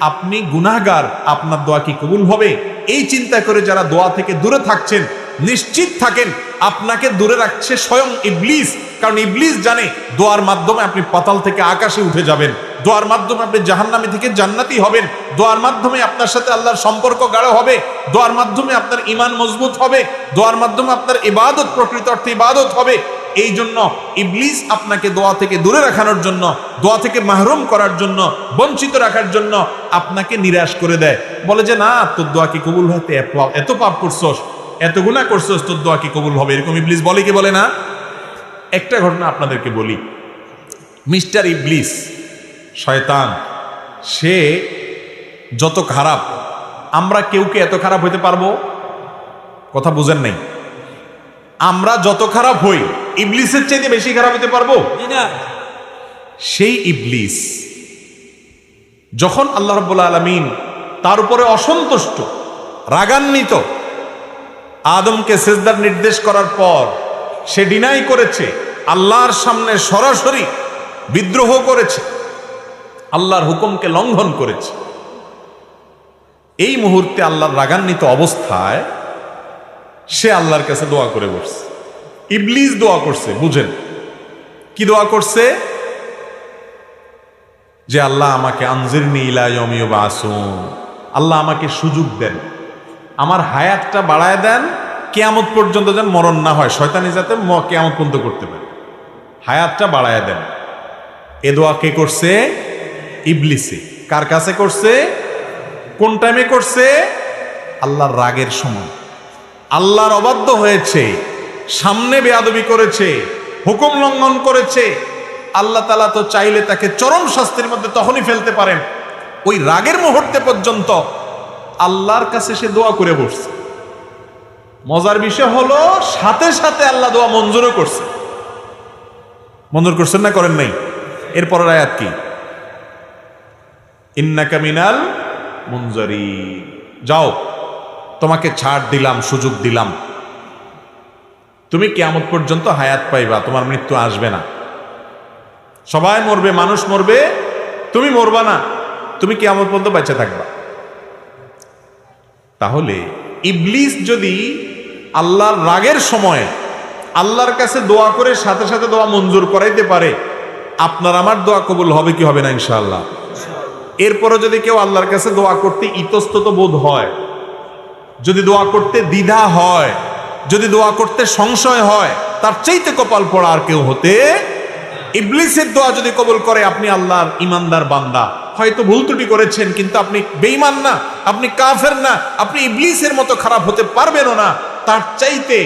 S1: আপনি গুনাহগার, আপনার দোয়া কি কবুল হবে এই চিন্তা করে যারা দোয়া থেকে দূরে থাকছেন, নিশ্চিত থাকেন আপনাকে দূরে রাখছে স্বয়ং ইবলিস। কারণ ইবলিস জানে দোয়ার মাধ্যমে আপনি পাতাল থেকে আকাশে উঠে যাবেন, দোয়ার মাধ্যমে আপনি জাহান্নামী থেকে জান্নাতি হবেন, দোয়ার মাধ্যমে আপনার সাথে আল্লাহর সম্পর্ক গাঢ় হবে, দোয়ার মাধ্যমে আপনার ঈমান মজবুত হবে, দোয়ার মাধ্যমে আপনার ইবাদত প্রকৃত অর্থে ইবাদত হবে। এই জন্য ইবলিস আপনাকে দোয়া থেকে দূরে রাখানোর জন্য, দোয়া থেকে মাহরুম করার জন্য, বঞ্চিত রাখার জন্য আপনাকে নিরাশ করে দেয়, বলে যে না তোর দোয়া কি কবুল হতে, এত পাপ করছস, এত গুনাহ করছস, তোর দোয়া কি কবুল হবে, এরকম ইবলিস বলে কি বলে না? একটা ঘটনা আপনাদেরকে বলি। মিস্টার ইবলিস, শয়তান, সে যত খারাপ, আমরা কেউ কি এত খারাপ হইতে পারবো? কথা বুঝেন নাই? আমরা যত খারাপ হই ইবলিসের চাইতে বেশি খারাপ হতে পারবো? সেই ইবলিস যখন আল্লাহ রাব্বুল আলামিন তার উপরে অসন্তুষ্ট, রাগান্বিত, আদমকে সিজদার নির্দেশ করার পর সে ডিনাই করেছে, আল্লাহর সামনে সরাসরি বিদ্রোহ করেছে, আল্লাহর হুকুমকে লঙ্ঘন করেছে। এই মুহূর্তে আল্লাহর রাগান্বিত অবস্থায় সে আল্লাহর কাছে দোয়া করে বসছে। ইবলিস দোয়া করছে, বুঝেন কি দোয়া করছে? যে আল্লাহ আমাকে আনজিরনি ইলা ইয়াউমি ইউবআসুন, আল্লাহ আমাকে সুযোগ দেন, আমার হায়াতটা বাড়ায় দেন, কিয়ামত পর্যন্ত যেন মরণ না হয়, শয়তানি যাতে কিয়ামত পর্যন্ত করতে পারে, হায়াতটা বাড়ায় দেন। এ দোয়া কে করছে? ইবলিসে। কার কাছে করছে? কোন টাইমে করছে? আল্লাহর রাগের সময়। আল্লাহর অবাধ্য হয়েছে, সামনে বেয়াদবি করেছে, হুকুম লঙ্ঘন করেছে। আল্লাহ তাআলা তো চাইলে তাকে চরম শাস্তির মধ্যে তখনই ফেলতে পারেন। ওই রাগের মুহূর্তে পর্যন্ত আল্লাহর কাছে সে দোয়া করে বসছে। মজার বিষয় হলো সাথে সাথে আল্লাহ দোয়া মঞ্জুরও করছে। মঞ্জুর করছেন না করেন নাই? এরপরের আয়াত কি? ইন্নাকা মিনাল মুনজারিন, যাও তোমাকে ছাড় দিলাম, সুযোগ দিলাম, তুমি কিয়ামত পর্যন্ত হায়াত পাইবা, তোমার মৃত্যু আসবে না। সবাই মরবে, মানুষ মরবে, তুমি মরবা না, তুমি কিয়ামত পর্যন্ত বেঁচে থাকবা। তাহলে ইবলিস যদি আল্লাহর রাগের সময় আল্লাহর কাছে দোয়া করে সাথে সাথে দোয়া মঞ্জুর করাইতে পারে, আপনার আমার দোয়া কবুল হবে কি হবে না? ইনশাআল্লাহ। এরপরও যদি কেউ আল্লাহর কাছে দোয়া করতে ইতস্তত বোধ হয়, যদি দোয়া করতে দ্বিধা হয়, যদি দোয়া করতে সংশয় হয়, তার চাইতে কপাল পড়া আর কেউ হতে। ইবলিসের দোয়া যদি কবুল করে, আপনি আল্লাহর ইমানদার বান্দা, হয়তো ভুল ত্রুটি করেছেন, কিন্তু আপনি বেঈমান না, আপনি কাফের না, আপনি ইবলিসের মতো খারাপ হতে পারবেনও না। তার চাইতে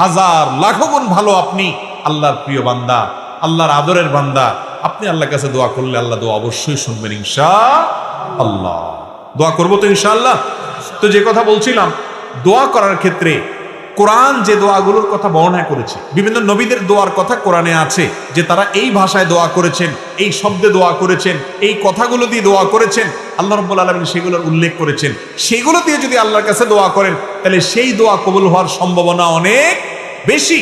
S1: হাজার লাখো গুণ ভালো আপনি আল্লাহর প্রিয় বান্দা, আল্লাহর আদরের বান্দা। আপনি আল্লাহর কাছে দোয়া করলে আল্লাহ দোয়া অবশ্যই শুনবেন ইনশাআল্লাহ। দোয়া করবো তো ইনশাআল্লাহ। তো যে কথা বলছিলাম, দোয়া করার ক্ষেত্রে কোরআন যে দোয়াগুলোর কথা বর্ণনা করেছে, বিভিন্ন নবীদের দোয়ার কথা কোরআনে আছে, যে তারা এই ভাষায় দোয়া করেছেন, এই শব্দে দোয়া করেছেন, এই কথাগুলো দিয়ে দোয়া করেছেন, আল্লাহ রাব্বুল আলামিন সেগুলোর উল্লেখ করেছেন। সেগুলো দিয়ে যদি আল্লাহর কাছে দোয়া করেন, তাহলে সেই দোয়া কবুল হওয়ার সম্ভাবনা অনেক বেশি।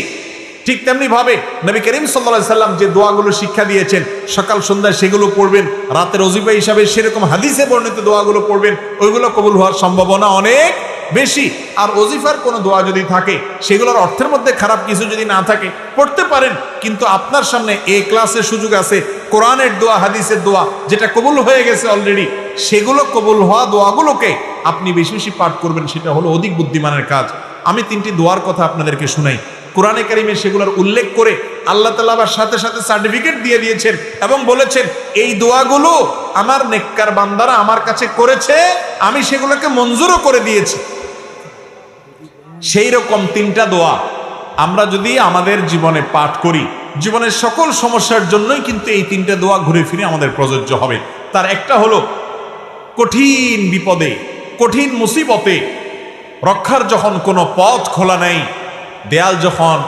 S1: ঠিক তেমনি ভাবে নবী করিম সাল্লাল্লাহু আলাইহি সাল্লাম যে দোয়াগুলো শিক্ষা দিয়েছেন, সকাল সন্ধ্যায় সেগুলো পড়বেন, রাতের ওজিফা হিসাবে সেরকম হাদিসে বর্ণিত দোয়াগুলো পড়বেন, ওইগুলো কবুল হওয়ার সম্ভাবনা অনেক বেশি। আর ওজিফার কোনো দোয়া যদি থাকে, সেগুলোর অর্থের মধ্যে খারাপ কিছু যদি না থাকে, পড়তে পারেন, কিন্তু আপনার সামনে এ ক্লাসের সুযোগ আছে, কোরআনের দোয়া, হাদিসের দোয়া যেটা কবুল হয়ে গেছে অলরেডি, সেগুলো কবুল হওয়া দোয়াগুলোকে আপনি বেশি বেশি পাঠ করবেন, সেটা হলো অধিক বুদ্ধিমানের কাজ। আমি তিনটি দোয়ার কথা আপনাদেরকে শুনাই। কোরআনে কারিমে সেগুলোর উল্লেখ করে আল্লাহ তাআলা আবার সাথে সাথে সার্টিফিকেট দিয়ে দিয়েছেন এবং বলেছেন, এই দোয়াগুলো আমার নেককার বান্দারা আমার কাছে করেছে, আমি সেগুলোকে মঞ্জুরও করে দিয়েছি। সেই রকম তিনটা দোয়া আমরা যদি আমাদের জীবনে পাঠ করি, জীবনের সকল সমস্যার জন্যই কিন্তু এই তিনটা দোয়া ঘুরে ফিরে আমাদের প্রযোজ্য হবে। তার একটা হলো কঠিন বিপদে, কঠিন মুসিবতে রক্ষার যখন কোনো পথ খোলা নেই, দেয়াল যখন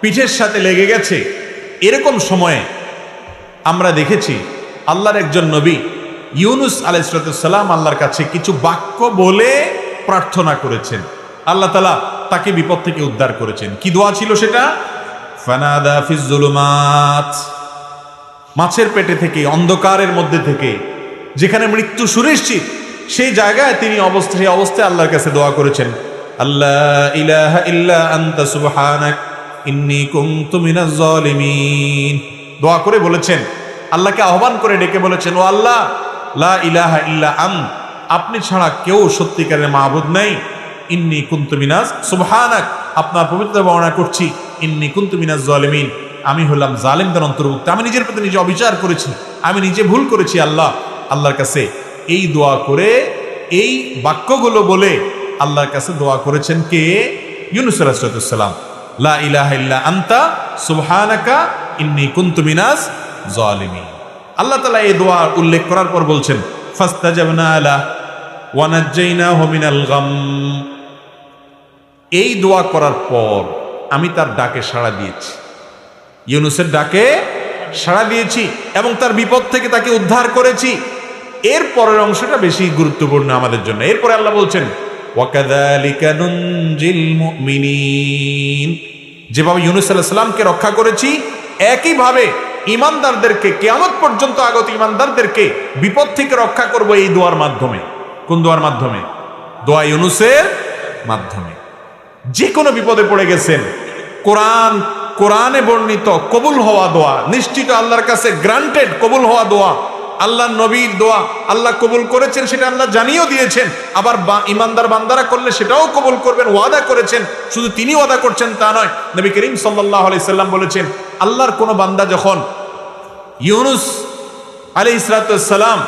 S1: পিঠের সাথে লেগে গেছে, এরকম সময়ে আমরা দেখেছি আল্লাহর একজন নবী ইউনুস আলাইহিস সালাম আল্লাহর কাছে কিছু বাক্য বলে প্রার্থনা করেছেন। আল্লাহ তাআলা তাকে বিপদ থেকে উদ্ধার করেছেন। কি দোয়া ছিল সেটা? ফানাদা ফিজ যুলুমাত, মাছের পেটে থেকে, অন্ধকারের মধ্যে থেকে, যেখানে মৃত্যু সুনিশ্চিত, সেই জায়গায় তিনি সেই অবস্থায় আল্লাহর কাছে দোয়া করেছেন, আল্লাহ ইলাহা ইল্লা আনতা সুবহানাক ইন্নী কুনতু মিনাজ জালিমিন। দোয়া করে বলেছেন, আল্লাহকে আহ্বান করে ডেকে বলেছেন, ও আল্লাহ, লা ইলাহা ইল্লা আন্ত, আপনি ছাড়া কেউ সত্যিকারের মাবুদ নাই, ইন্নী কুনতু মিনাজ সুবহানাক, আপনার পবিত্র বর্ণনা করছি, ইন্নী কুনতু মিনাজ জালিমিন, আমি হলাম জালিমদের অন্তর্ভুক্ত, আমি নিজের প্রতি নিজে অবিচার করেছি, আমি নিজে ভুল করেছি। আল্লাহর কাছে এই দোয়া করে, এই বাক্যগুলো বলে আল্লাহর কাছে দোয়া করেছেন কে? ইউনুস আলাইহিস সালাম। লা ইলাহা ইল্লা আনতা সুবহানাকা ইন্নী কুনতু মিনাজ জালিমিন। আল্লাহ তাআলা এই দোয়া উল্লেখ করার পর বলছেন, ফাস্তাজাবনা লা, ওয়া নাজ্জাইনাহু মিনাল গাম। এই দোয়া করার পর আমি তার ডাকে সাড়া দিয়েছি, ইউনুসের ডাকে সাড়া দিয়েছি এবং তার বিপদ থেকে তাকে উদ্ধার করেছি। এর পরের অংশটা বেশি গুরুত্বপূর্ণ আমাদের জন্য। এরপরে আল্লাহ বলছেন ওয়াকাযালিকা নুনজিল মুমিনিন, যেভাবে ইউনুস আলাইহিস সালামকে রক্ষা করেছি একইভাবে ঈমানদারদেরকে, কিয়ামত পর্যন্ত আগত ঈমানদারদেরকে বিপদ থেকে রক্ষা করব এই দোয়ার মাধ্যমে। কোন দোয়ার মাধ্যমে? দোয়া ইউনুসের মাধ্যমে। যে কোনো বিপদে পড়ে গেছেন, কোরআনে বর্ণিত কবুল হওয়া দোয়া, নিশ্চিত আল্লাহর কাছে গ্রান্টেড কবুল হওয়া দোয়া, আল্লাহ নবীর দোয়া আল্লাহ কবুল করেছেন, সেটা আল্লাহ জানিয়েও দিয়েছেন। আবার ঈমানদার বান্দারা করলে সেটাও কবুল করবেন, ওয়াদা করেছেন। শুধু তিনি ওয়াদা করছেন তা নয়, নবী করিম সাল্লাল্লাহু আলাইহি সাল্লাম বলেছেন, আল্লাহর কোন বান্দা যখন ইউনুস আলাইহিস সালাম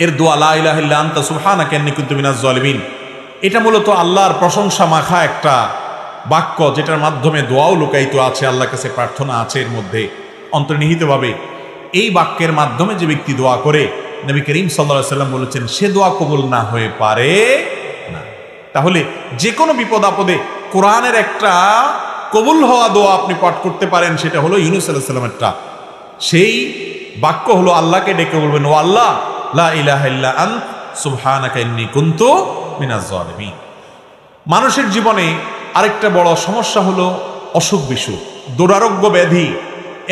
S1: এর দোয়া লা ইলাহা ইল্লা আনতা সুবহানাকা ইন্নী কুনতু মিনাজ জালিমিন, এটা মূলত আল্লাহর প্রশংসা মাখা একটা বাক্য, যেটার মাধ্যমে দোয়াও লুকায়িত আছে, আল্লাহর কাছে প্রার্থনা আছে এর মধ্যে অন্তর্নিহিতভাবে। এই বাক্যের মাধ্যমে যে ব্যক্তি দোয়া করে, নবী করিম সাল্লাল্লাহু আলাইহি সাল্লাম বলেছেন, সে দোয়া কবুল না হয়ে পারে না। তাহলে যে কোনো বিপদ আপদে কোরআনের একটা কবুল হওয়া দোয়া আপনি পাঠ করতে পারেন, সেটা হলো ইউনুস আলাইহিস সালামেরটা। সেই বাক্য হলো আল্লাহকে ডেকে বলবেন, ও আল্লাহ লা ইলাহা ইল্লা আনতা সুবহানাকা ইন্নী কুনতু মিনাজ জালিমিন। মানুষের জীবনে আরেকটা বড় সমস্যা হলো অসুখ বিসুখ, দুরারোগ্য ব্যাধি,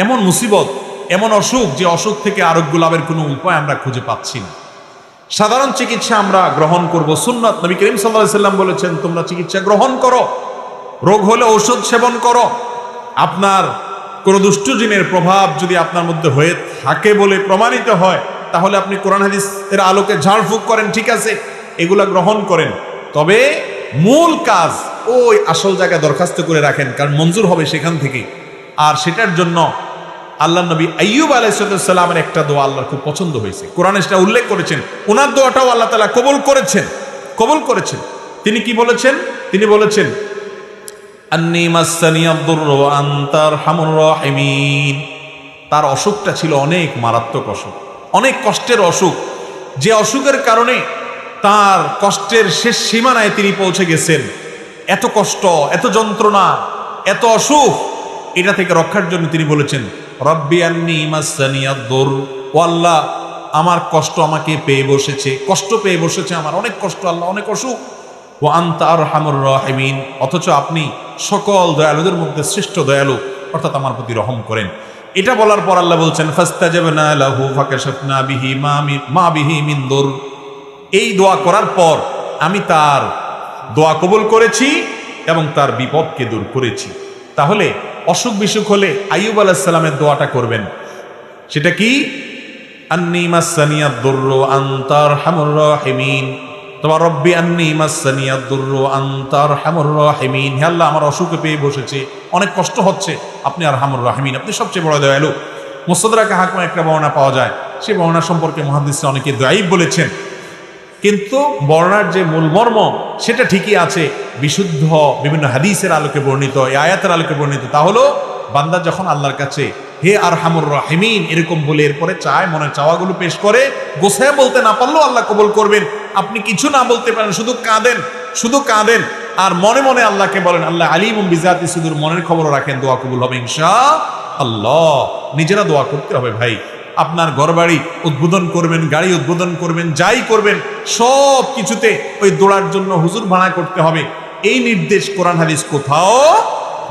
S1: এমন মুসিবত, এমন অসুখ যে অসুখ থেকে আরোগ্য লাভের কোনো উপায় আমরা খুঁজে পাচ্ছি না। সাধারণ চিকিৎসা আমরা গ্রহণ করব, সুন্নাত নবী করিম সাল্লাল্লাহু আলাইহি সাল্লাম বলেছেন, তোমরা চিকিৎসা গ্রহণ করো, রোগ হলে ঔষধ সেবন করো। আপনার কোনো দুষ্ট জিনের প্রভাব যদি আপনার মধ্যে হয়ে থাকে বলে প্রমাণিত হয়, তাহলে আপনি কোরআন হাদিসের আলোকে ঝাড়ফুঁক করেন, ঠিক আছে, এগুলা গ্রহণ করেন। তবে মূল কাজ ওই আসল জায়গায় দরখাস্ত করে রাখেন, কারণ মঞ্জুর হবে সেখান থেকে। আর সেটার জন্য আল্লাহ নবী আইয়ুব আলাইহিস সালামের একটা দোয়া আল্লাহর খুব পছন্দ হয়েছে, কোরআনে সেটা উল্লেখ করেছেন। ওনার দোয়াটাও আল্লাহ তাআলা কবুল করেছেন। তিনি কি বলেছেন? তিনি বলেছেন, আন্নী মাসসানিয়াদ দুররু ওয়া আনতা আরহামুর রাহিমিন। তার অসুখটা ছিল অনেক মারাত্মক অসুখ, অনেক কষ্টের অসুখ, যে অসুখের কারণে তার কষ্টের শেষ সীমানায় তিনি পৌঁছে গেছেন। এত কষ্ট, এত যন্ত্রণা, এত অসুখ, এটা থেকে রক্ষার জন্য তিনি বলেছেন, রব্বি আন্নী মাসসানিয়াদ দুর, ও আল্লাহ আমার কষ্ট আমাকে পেয়ে বসেছে, কষ্ট পেয়ে বসেছে, আমার অনেক কষ্ট আল্লাহ, অনেক অসুখ। ওয়া আনতা আরহামুর রাহিমিন, অথচ আপনি সকল দয়ালুদের মধ্যে শ্রেষ্ঠ দয়ালু, অর্থাৎ আমার প্রতি রহম করেন। এটা বলার পর আল্লাহ বলছেন, ফাস্তাজাবনা লাহু ফাকাশাফনা বিহি মা বিহি মিন দুর। এই দোয়া করার পর আমি তার দোয়া কবুল করেছি এবং তার বিপদকে দূর করেছি। তাহলে অসুখ বিসুখ হলে আইয়ুব আলাইহিস সালামের দোয়াটা করবেন। সেটা কি? আন্নী মাসসানিয়াদ দুররু আনতা আরহামুর রাহিমিন, তোমার রব্বি আন্নী মাসসানিয়াদ দুররু আনতা আরহামুর রাহিমিন। হে আল্লাহ, আমার অসুখে পেয়ে বসেছে, অনেক কষ্ট হচ্ছে, আপনি আরহামুর রাহিমিন, আপনি সবচেয়ে বড় দয়ালু। মুস্তাদরাকে হাকিমে একটা বর্ণনা পাওয়া যায়, সেই বর্ণনা সম্পর্কে মুহাদ্দিসরা অনেকে দাঈফ বলেছেন, কিন্তু বর্ণনার যে মূল মর্ম সেটা ঠিকই আছে, বিশুদ্ধ বিভিন্ন হাদিসের আলোকে বর্ণিত, এই আয়াতের আলোকে বর্ণিত। তা হলো বান্দা যখন আল্লাহর কাছে হে আরহামুর রাহিমিন এরকম বলে এরপরে চায়, মনের চাওয়াগুলো পেশ করে, গোছায় বলতে না পারলেও আল্লাহ কবুল করবেন। আপনি কিছু না বলতে পারেন, শুধু কাঁদেন আর মনে মনে আল্লাহকে বলেন, আল্লাহ আলিমুম বিজাতি সুদূর, মনের খবর রাখেন, দোয়া কবুল হবে ইনশাআল্লাহ। নিজেরা দোয়া করতে হবে ভাই। আপনার ঘরবাড়ি উদ্বোধন করবেন, গাড়ি উদ্বোধন করবেন, যাই করবেন, সব কিছুতে ওই দোয়ার জন্য হুজুর ভাড়া করতে হবে, এই নির্দেশ কোরআন হাদিস কোথাও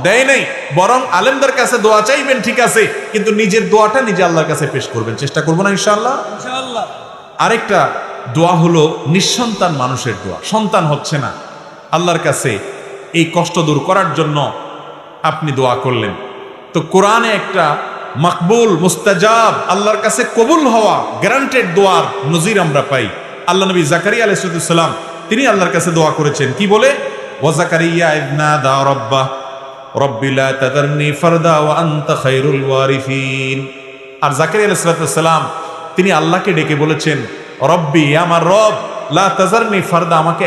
S1: দেয় নাই। বরং আলেমদের কাছে দোয়া চাইবেন, ঠিক আছে, কিন্তু নিজের দোয়াটা নিজে আল্লাহর কাছে পেশ করবেন। চেষ্টা করবো না ইনশাআল্লাহ। আরেকটা দোয়া হলো নিঃসন্তান মানুষের দোয়া, সন্তান হচ্ছে না, আল্লাহর কাছে এই কষ্ট দূর করার জন্য আপনি দোয়া করলেন। তো কোরআনে একটা মাকবুল, মুস্তাজাব, আল্লাহর কাছে কবুল হওয়া গ্যারান্টেড দোয়ার নজির আমরা পাই। আল্লাহ নবী জাকারিয়া আলাইহিস সালাম তিনি আল্লাহর কাছে দোয়া করেছেন, কি বলে? ওয়া জাকারিয়া ইয নাদা রাব্বাহ রব্বি লা তাযারনি ফারদা ওয়া আনতা খায়রুল ওয়ারিসিন। আর জাকারিয়া আলাইহিস সালাম তিনি আল্লাহকে ডেকে বলেছেন, রব্বি, আমার রব, লা তাযারনি ফারদা, আমাকে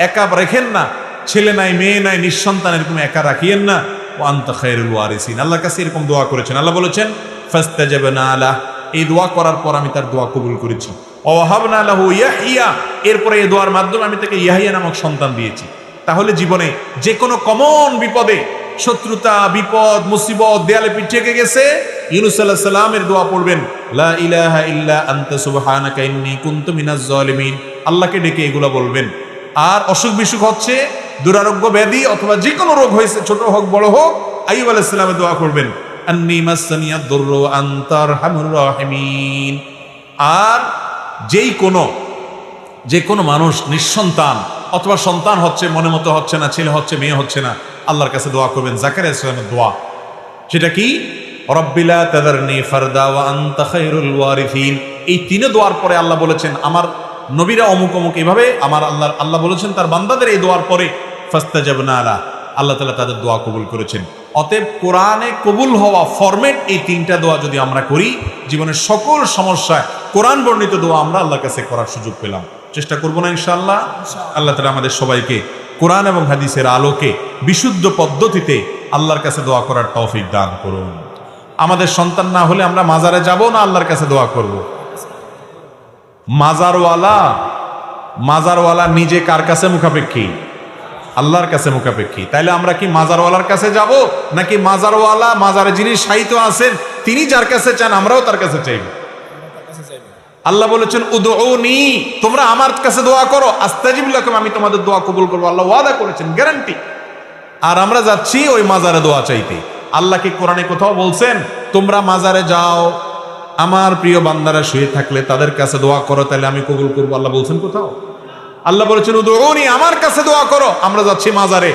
S1: একা রেখেন না, ছেলে নাই, মেয়ে নাই, নিঃসন্তান, এরকম একা রাখিয়েন না, ওয়া আনতা খায়রুল ওয়ারিসিন। আল্লাহর কাছে এরকম দোয়া করেছেন। আল্লাহ বলেছেন ফাস্তাজাবনা লাহ, এই দোয়া করার পর আমি তার দোয়া কবুল করেছি। ওয়াহাবনা লাহু ইয়াহইয়া, এরপরে এই দোয়ার মাধ্যমে আমি তাকে ইয়াহইয়া নামক সন্তান দিয়েছি। তাহলে জীবনে যে কোনো কমন বিপদে, শত্রুতা, বিপদ, মুসিবত, দেয়ালে পিঠ থেকে গেছে, ইউনূস আলাইহিস সালামের দোয়া পড়বেন, লা ইলাহা ইল্লা আনতা সুবহানাকা ইন্নী কুনতু মিনাজ জালিমিন, আল্লাহকে ডেকে এগুলো বলবেন। আর অসুখ বিসুখ হচ্ছে, দুরারোগ্য ব্যাধি অথবা যে কোনো রোগ হয়েছে, ছোট হোক বড় হোক, আইয়ুব আলাইহিস সালামের দোয়া করবেন, আন্নী মাসসানিয়াদ দুররু আনতা আরহামুর রাহিমিন। আর যে কোনো মানুষ নিঃসন্তান অথবা সন্তান হচ্ছে, মনে মতো হচ্ছে না, ছেলে হচ্ছে, মেয়ে হচ্ছে না, আল্লাহর কাছে দোয়া করবেন। জাকারিয়া আলাইহিস সালামের দোয়া, সেটা কি? রব্বি লা তাযারনি ফারদা ওয়া আনতা খায়রুল ওয়ারিসিন। এই তিনে দোয়ার পরে আল্লাহ বলেছেন, আমার নবীরা অমুক অমুক এভাবে আমার আল্লাহ বলেছেন তার বান্দাদের এই দোয়ার পরে ফাস্তাজাবনা লা, আল্লাহ তাআলা তাদের দোয়া কবুল করেছেন। অতএব কোরআনে কবুল হওয়া ফরম্যাট এই তিনটা দোয়া যদি আমরা করি, জীবনের সকল সমস্যায় কোরআন বর্ণিত দোয়া আমরা আল্লাহর কাছে করার সুযোগ পেলাম। চেষ্টা করবো না ইনশাআল্লাহ? আল্লাহ তাআলা আমাদের সবাইকে কোরআন এবং হাদিসের আলোকে বিশুদ্ধ পদ্ধতিতে আল্লাহর কাছে দোয়া করার তৌফিক দান করুন। আমাদের সন্তান না হলে আমরা মাজারে যাব না আল্লাহর কাছে দোয়া করব? মাজারওয়ালা নিজে কার কাছে মুখাপেক্ষী? আল্লাহর কাছে মুখাপেক্ষী। তাইলে আমরা কি মাজারওয়ালার কাছে যাব, নাকি মাজারওয়ালা, মাজারে যিনি শায়িত আছেন তিনি যার কাছে চান আমরাও তার কাছে চাইব? আল্লাহ বলেছেন উদউনি, তোমরা আমার কাছে দোয়া করো, আস্তাজিব লাকুম, আমি তোমাদের দোয়া কবুল করবো। আল্লাহ ওয়াদা করেছেন, গ্যারান্টি। আর আমরা যাচ্ছি ওই মাজারে দোয়া চাইতে। আল্লাহ কি কোরআনে কোথাও বলছেন তোমরা মাজারে যাও, আমার প্রিয় বান্দারা শুয়ে থাকলে তাদের কাছে দোয়া করো, তাহলে আমি কবুল করবো? আল্লাহ বলছেন কোথাও? আল্লাহ বলেছেন উদউনি, আমার কাছে দোয়া করো। আমরা যাচ্ছি মাজারে,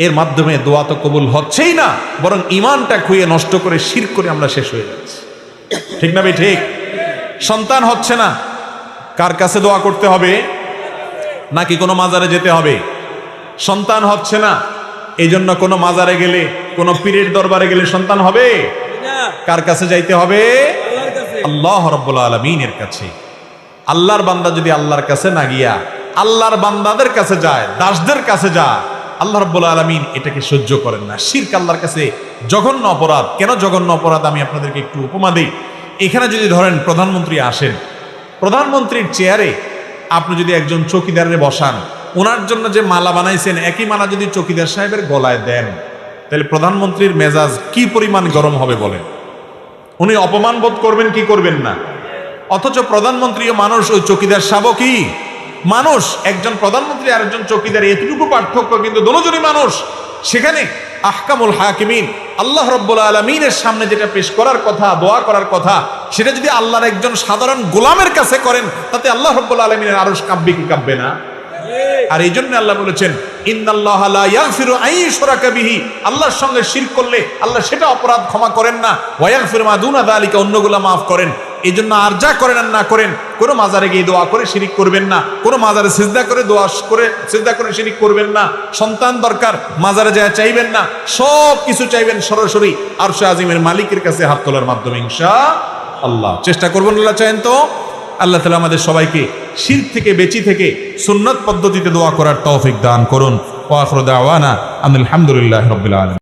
S1: এর মাধ্যমে দোয়া তো কবুল হচ্ছেই না, বরং ইমানটা খুইয়ে নষ্ট করে শিরক করে আমরা শেষ হয়ে যাচ্ছি। ঠিক না ভাই? ঠিক। সন্তান হচ্ছে না, কার কাছে দোয়া করতে হবে? নাকি কোনো মাজারে যেতে হবে? সন্তান হচ্ছে না, এই জন্য কোনো মাজারে গেলে, কোনো পীরের দরবারে গেলে সন্তান হবে? কার কাছে যাইতে হবে? আল্লাহ রাব্বুল আলামিনের কাছে। আল্লাহর বান্দা যদি আল্লাহর কাছে না গিয়া আল্লাহর বান্দাদের কাছে যায়, দাসদের কাছে যায়, আল্লাহ রাব্বুল আলামিন এটাকে সহ্য করেন না। শিরক আল্লাহর কাছে জঘন্য অপরাধ। কেন জঘন্য অপরাধ আমি আপনাদেরকে একটু উপমা দিই। এখানে যদি ধরেন প্রধানমন্ত্রী আসেন, প্রধানমন্ত্রীর চেয়ারে আপনি যদি একজন চৌকিদারে বসান, ওনার জন্য যে মালা বানাইছেন একই মালা যদি চৌকিদার সাহেবের গলায় দেন, তাহলে প্রধানমন্ত্রীর মেজাজ কি পরিমাণ গরম হবে বলেন? উনি অপমান বোধ করবেন কি করবেন না? অথচ প্রধানমন্ত্রীও মানুষ, ওই চৌকিদার সাহেবও কি মানুষ। একজন প্রধানমন্ত্রী আর একজন চৌকিদার এতটুকু পার্থক্য, কিন্তু দুজনই মানুষ। সেখানে আহকামুল হাকিমিন আল্লাহ রাব্বুল আলামিনের সামনে যেটা পেশ করার কথা, দোয়া করার কথা, সেটা যদি আল্লাহর একজন সাধারণ গোলামের কাছে করেন, তাতে আল্লাহ রাব্বুল আলামিনের আরশ কাঁপবে কি কাঁপবে না? আর এই জন্য আল্লাহ বলেছেন ইন্নাল্লাহা লা ইয়াগফিরু আন ইউশরাকা বিহি, আল্লাহর সঙ্গে শিরক করলে আল্লাহ সেটা অপরাধ ক্ষমা করেন না, ওয়া ইয়াগফিরু মা দুনা যালিকা, অন্যগুলো মাফ করেন। এই জন্য আর যা করেন আর না করেন, কোনো মাজারে গিয়ে দোয়া করে শিরিক করবেন না, কোনো মাজারে সিজদা করে দোয়া করে সিজদা করে শিরিক করবেন না। সন্তান দরকার, মাজারে যায় চাইবেন না, সব কিছু চাইবেন সরাসরি আরশে আজিমের মালিকের কাছে হাত তোলার মাধ্যমে ইনশাআল্লাহ। চেষ্টা করবেন, আল্লাহ চাইেন তো। আল্লাহ তাআলা আমাদের সবাইকে শিরক থেকে বেঁচে থেকে সুন্নাত পদ্ধতিতে দোয়া করার তৌফিক দান করুন। ওয়া আখিরু দাওয়ানা আলহামদুলিল্লাহি রাব্বিল আলামিন।